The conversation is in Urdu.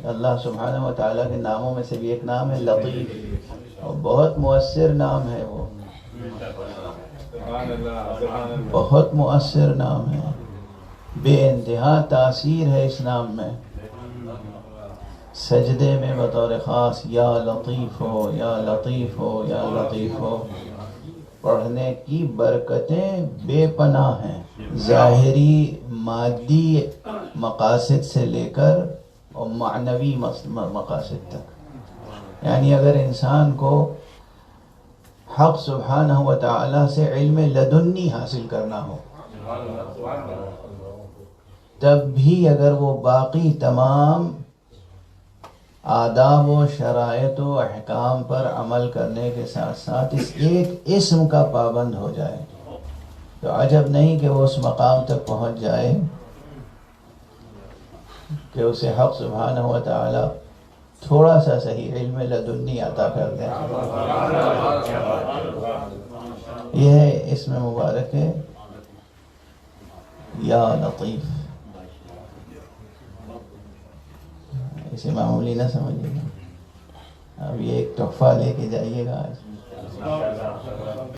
اللہ سبحانہ و تعالیٰ کے ناموں میں سے بھی ایک نام ہے لطیف، اور بہت مؤثر نام ہے وہ، بہت مؤثر نام ہے، بے انتہا تاثیر ہے اس نام میں۔ سجدے میں بطور خاص یا لطیف ہو یا لطیف ہو یا لطیف ہو پڑھنے کی برکتیں بے پناہ ہیں، ظاہری مادی مقاصد سے لے کر اور معنوی مقاصد تک۔ یعنی اگر انسان کو حق سبحانہ و تعالی سے علم لدنی حاصل کرنا ہو، تب بھی اگر وہ باقی تمام آداب و شرائط و احکام پر عمل کرنے کے ساتھ ساتھ اس ایک اسم کا پابند ہو جائے تو عجب نہیں کہ وہ اس مقام تک پہنچ جائے کہ اسے حق سبحانہ و تعالی تھوڑا سا صحیح علم لدنی عطا کر دیں۔ یہ ہے اسم مبارک ہے یا لطیف، اسے معمولی نہ سمجھیے گا، اب یہ ایک تحفہ لے کے جائیے گا آج۔